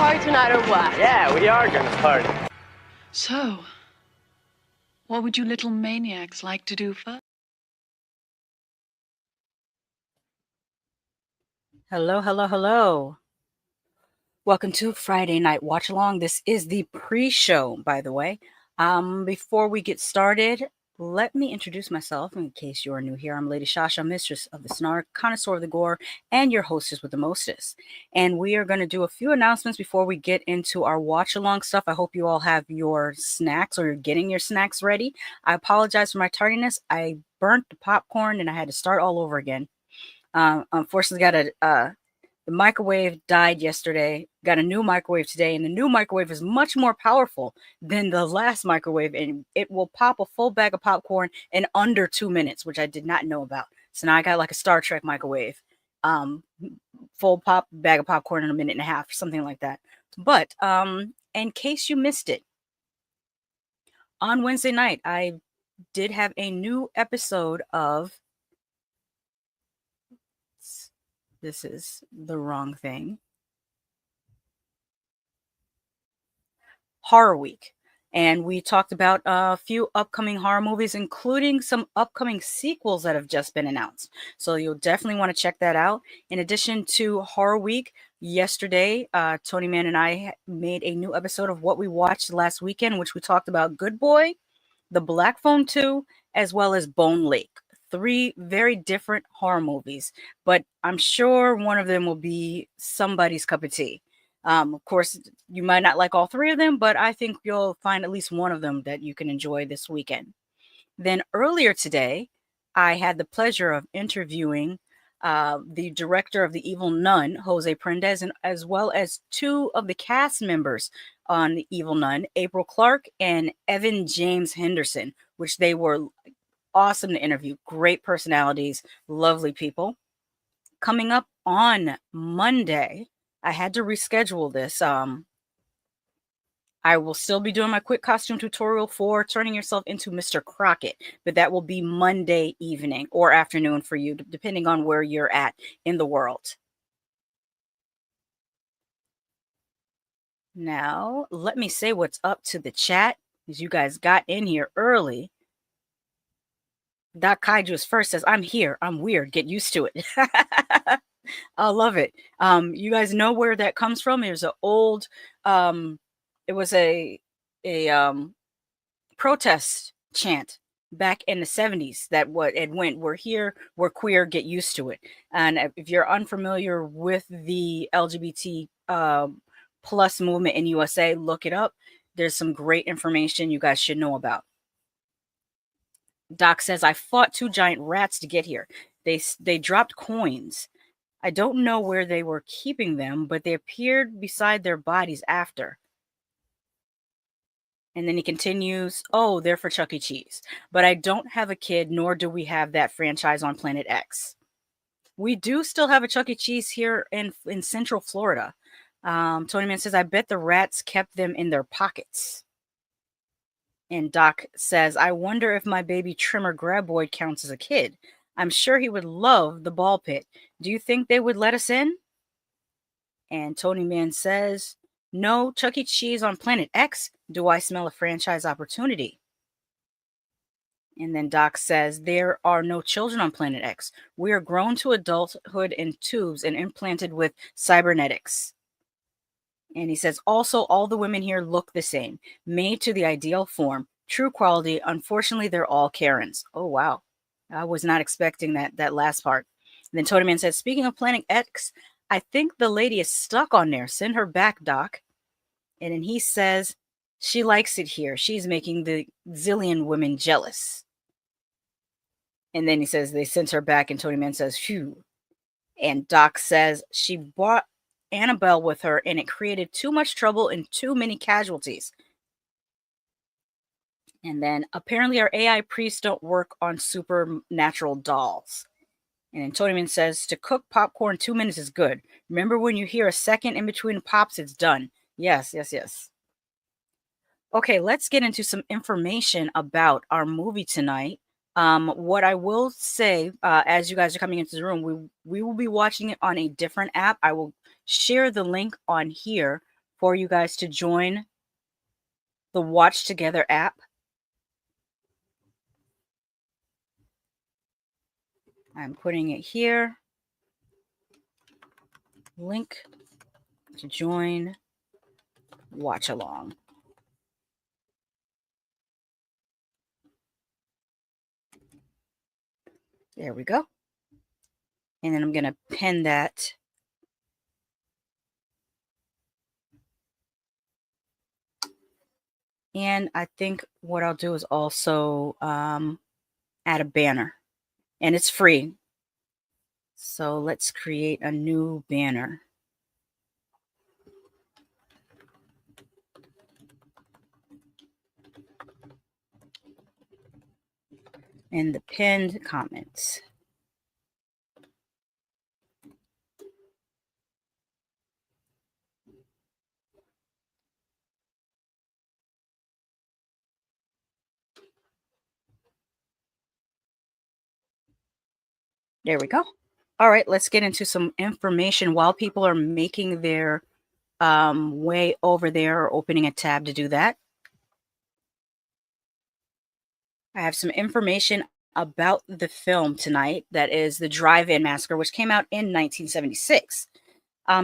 party tonight or what? Yeah, we are gonna party. So, what would you little maniacs like to do first? Hello, hello, hello. Welcome to Friday Night Watch Along. This is the pre-show, by the way. Before we get started, let me introduce myself in case you are new here. I'm Lady Shasha, mistress of the snark, connoisseur of the gore, and your hostess with the mostest. And we are going to do a few announcements before we get into our watch along stuff. I hope you all have your snacks or you're getting your snacks ready. I apologize for my tardiness. I burnt the popcorn and I had to start all over again. Unfortunately, the microwave died yesterday, got a new microwave today, and the new microwave is much more powerful than the last microwave, and it will pop a full bag of popcorn in under 2 minutes, which I did not know about. So now I got like a Star Trek microwave, full pop bag of popcorn in a minute and a half, something like that. But in case you missed it, on Wednesday night, I did have a new episode of... This is the wrong thing. Horror Week. And we talked about a few upcoming horror movies, including some upcoming sequels that have just been announced. So you'll definitely want to check that out. In addition to Horror Week, yesterday, Tony Man and I made a new episode of what we watched last weekend, which we talked about Good Boy, The Black Phone 2, as well as Bone Lake. 3 very different horror movies, but I'm sure one of them will be somebody's cup of tea. Of course, you might not like all 3 of them, but I think you'll find at least one of them that you can enjoy this weekend. Then earlier today, I had the pleasure of interviewing the director of The Evil Nun, Jose Prendez, and as well as 2 of the cast members on The Evil Nun, April Clark and Evan James Henderson, which they were awesome to interview. Great personalities, lovely people. Coming up on Monday, I had to reschedule this. I will still be doing my quick costume tutorial for turning yourself into Mr. Crockett, but that will be Monday evening or afternoon for you, depending on where you're at in the world. Now, let me say what's up to the chat, as you guys got in here early. Doc Kaiju's first says, I'm here. I'm weird. Get used to it. I love it. You guys know where that comes from. There's an old, it was a protest chant back in the 70s that what it went, we're here, we're queer, get used to it. And if you're unfamiliar with the LGBT plus movement in USA, look it up. There's some great information you guys should know about. Doc says, I fought 2 giant rats to get here. They dropped coins. I don't know where they were keeping them, but they appeared beside their bodies after. And then he continues, oh, they're for Chuck E. Cheese. But I don't have a kid, nor do we have that franchise on Planet X. We do still have a Chuck E. Cheese here in Central Florida. Tony Man says, I bet the rats kept them in their pockets. And Doc says, I wonder if my baby trimmer graboid counts as a kid. I'm sure he would love the ball pit. Do you think they would let us in? And Tony Man says, no, Chuck E. Cheese on Planet X. Do I smell a franchise opportunity? And then Doc says, there are no children on Planet X. We are grown to adulthood in tubes and implanted with cybernetics. And he says, also, all the women here look the same, made to the ideal form, true quality. Unfortunately, they're all Karens. Oh, wow. I was not expecting that last part. And then Tony Man says, speaking of Planet X, I think the lady is stuck on there. Send her back, Doc. And then he says, she likes it here. She's making the zillion women jealous. And then he says, they sent her back. And Tony Man says, phew. And Doc says, she brought Annabelle with her, and it created too much trouble and too many casualties. And then apparently our AI priests don't work on supernatural dolls. And then Tony Man says, to cook popcorn 2 minutes is good. Remember, when you hear a second in between pops, it's done. Yes, yes, yes. Okay, let's get into some information about our movie tonight. What I will say, as you guys are coming into the room, we will be watching it on a different app. I will share the link on here for you guys to join the Watch Together app. I'm putting it here. Link to join watch along. There we go. And then I'm going to pin that. And I think what I'll do is also add a banner. And it's free. So let's create a new banner. And the pinned comments. There we go. All right, let's get into some information while people are making their way over there or opening a tab to do that. I have some information about the film tonight. That is the Drive-In Massacre, which came out in 1976.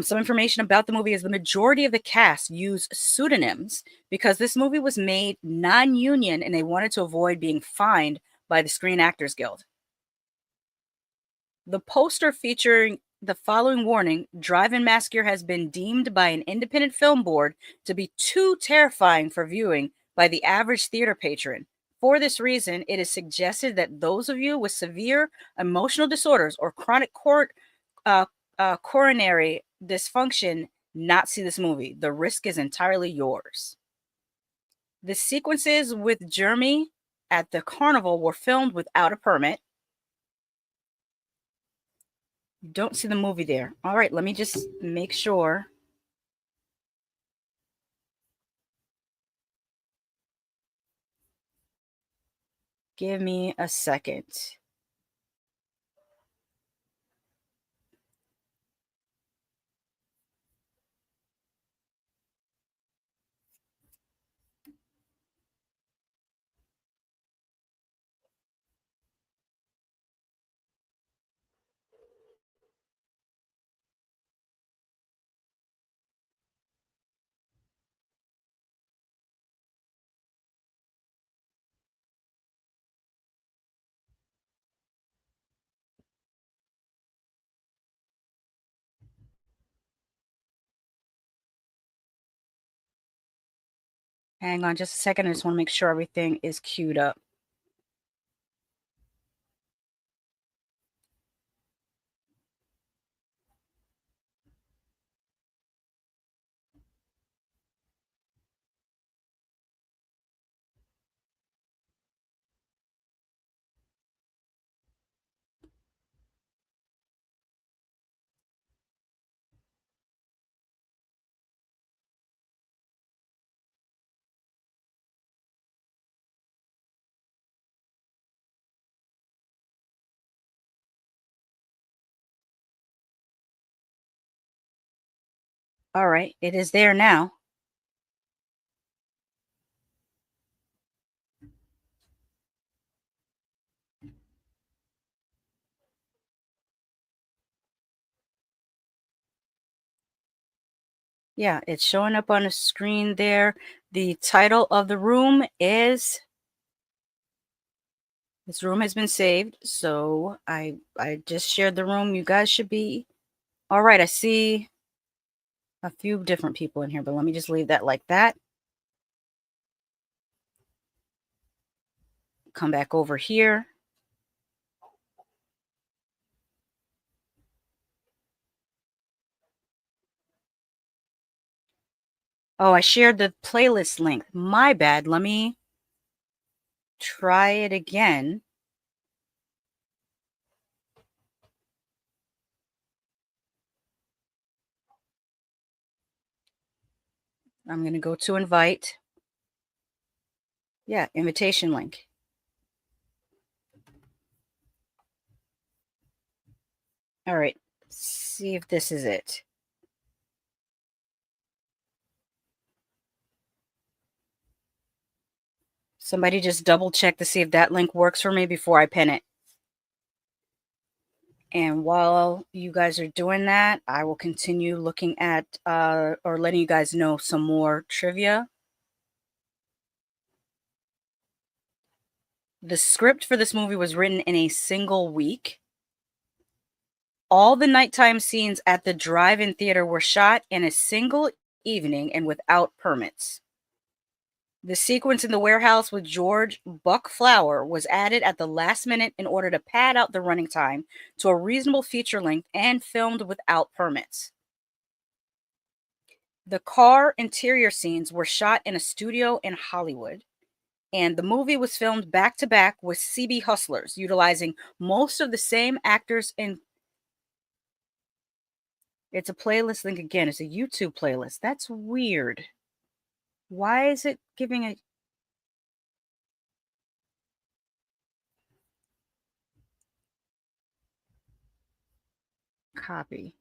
Some information about the movie is the majority of the cast use pseudonyms because this movie was made non-union and they wanted to avoid being fined by the Screen Actors Guild. The poster featuring the following warning: Drive-In Massacre has been deemed by an independent film board to be too terrifying for viewing by the average theater patron. For this reason, it is suggested that those of you with severe emotional disorders or chronic coronary dysfunction not see this movie. The risk is entirely yours. The sequences with Jeremy at the carnival were filmed without a permit. You don't see the movie there. All right, let me just make sure. Give me a second. Hang on just a second. I just want to make sure everything is queued up. All right, it is there now. Yeah, it's showing up on the screen there. The title of the room is, this room has been saved. So I just shared the room. You guys should be all right. I see a few different people in here, but let me just leave that like that. Come back over here. Oh, I shared the playlist link. My bad. Let me try it again. I'm going to go to invite. Yeah, invitation link. All right. See if this is it. Somebody just double check to see if that link works for me before I pin it. And while you guys are doing that, I will continue looking at or letting you guys know some more trivia. The script for this movie was written in a single week. All the nighttime scenes at the drive-in theater were shot in a single evening and without permits. The sequence in the warehouse with George Buck Flower was added at the last minute in order to pad out the running time to a reasonable feature length and filmed without permits. The car interior scenes were shot in a studio in Hollywood, and the movie was filmed back-to-back with CB Hustlers, utilizing most of the same actors and it's a playlist link again. It's a YouTube playlist. That's weird. Why is it giving a copy?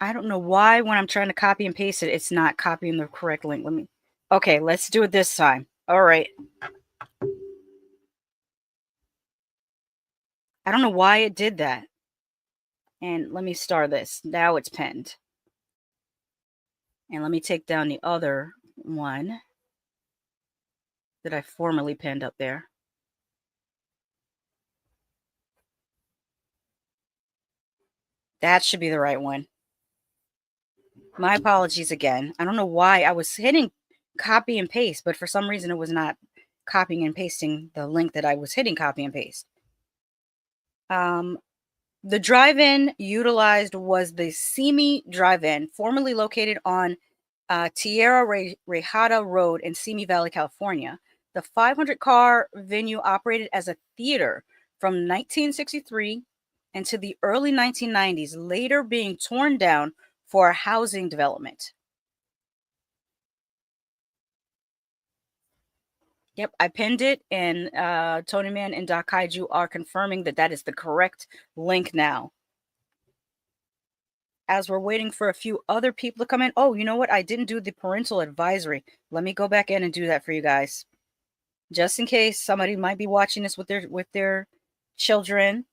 I don't know why when I'm trying to copy and paste it, it's not copying the correct link. Okay, let's do it this time. All right. I don't know why it did that. And let me star this. Now it's pinned. And let me take down the other one that I formerly pinned up there. That should be the right one. My apologies again. I don't know why I was hitting copy and paste, but for some reason it was not copying and pasting the link that I was hitting copy and paste. The drive-in utilized was the Simi Drive-In, formerly located on Tierra Rejada Road in Simi Valley, California. The 500-car venue operated as a theater from 1963 into the early 1990s, later being torn down for a housing development. Yep, I pinned it, and Tony Man and Doc Kaiju are confirming that that is the correct link now. As we're waiting for a few other people to come in. Oh, you know what? I didn't do the parental advisory. Let me go back in and do that for you guys. Just in case somebody might be watching this with their children.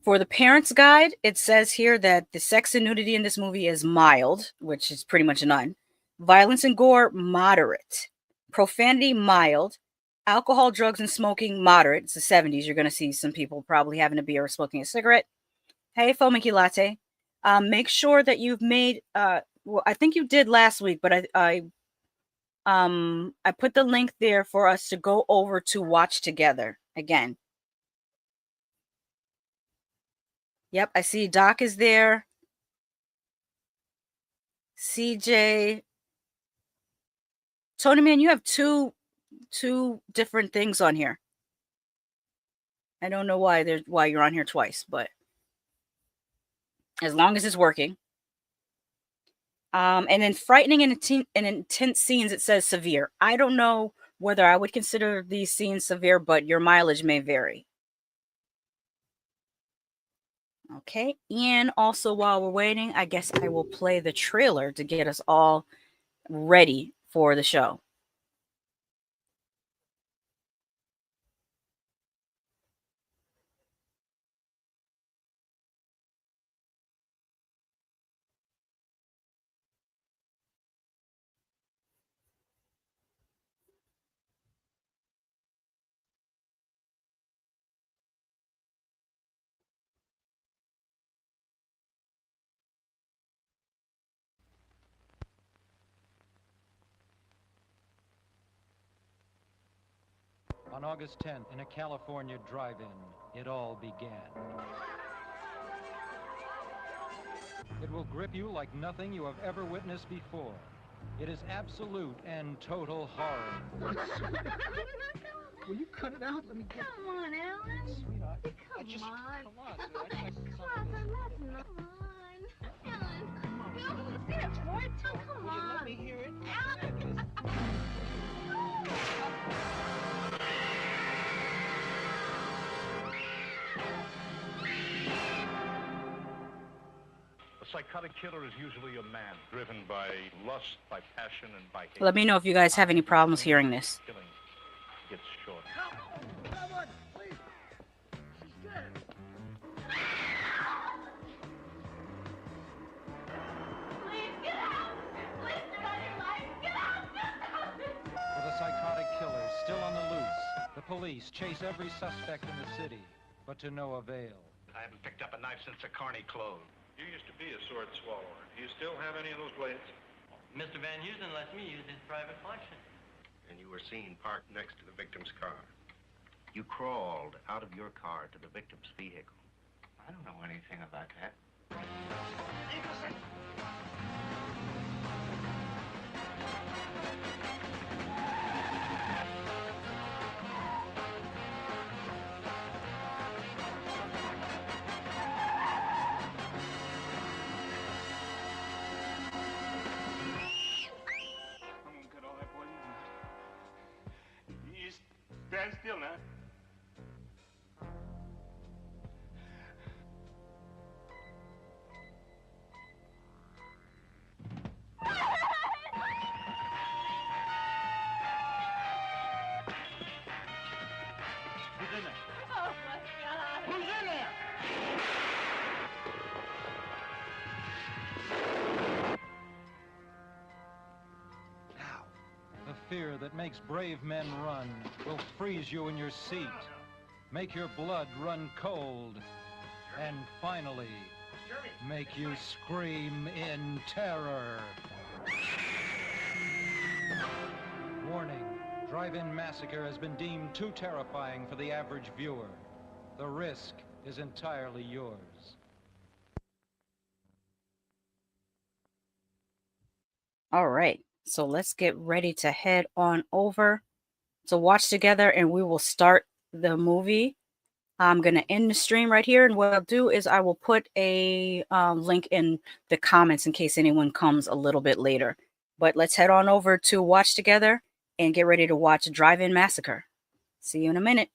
For the parents' guide, it says here that the sex and nudity in this movie is mild, which is pretty much none. Violence and gore, moderate. Profanity, mild. Alcohol, drugs, and smoking, moderate. It's the 70s. You're going to see some people probably having a beer or smoking a cigarette. Hey, Fomiki Latte. Make sure that you've made, well, I think you did last week, but I put the link there for us to go over to watch together again. Yep, I see Doc is there. CJ. Tony Man, you have two different things on here. I don't know why you're on here twice, but as long as it's working. And then frightening and intense scenes, it says severe. I don't know whether I would consider these scenes severe, but your mileage may vary. Okay, and also while we're waiting, I guess I will play the trailer to get us all ready for the show. On August 10th, in a California drive-in, it all began. It will grip you like nothing you have ever witnessed before. It is absolute and total horror. Will you cut it out? Let me get... Come on, Alan. Sweetheart. Come on. Come on, sweetheart. Come on. Alan. Come on. Bill, it's what? Oh, come Will you let on. me hear it? Alan. psychotic killer is usually a man, driven by lust, by passion, and by hate. Let me know if you guys have any problems hearing this. Killing gets short. Someone, please. She's dead. Please get out! Please turn on your lights! Get out! With a psychotic killer still on the loose, the police chase every suspect in the city, but to no avail. I haven't picked up a knife since the Carney closed. You used to be a sword swallower. Do you still have any of those blades? Mr. Van Heusen lets me use his private collection. And you were seen parked next to the victim's car. You crawled out of your car to the victim's vehicle. I don't know anything about that. I'm gonna cut all that poison out. You stand still now. Who's in there? Oh my God! Who's in there? Now, the fear that makes brave men run will freeze you in your seat, make your blood run cold, and finally, make you scream in terror. Warning, Drive-In Massacre has been deemed too terrifying for the average viewer. The risk is entirely yours. All right, so let's get ready to head on over to watch together, and we will start the movie. I'm going to end the stream right here, and what I'll do is I will put a link in the comments in case anyone comes a little bit later. But let's head on over to watch together and get ready to watch Drive-In Massacre. See you in a minute.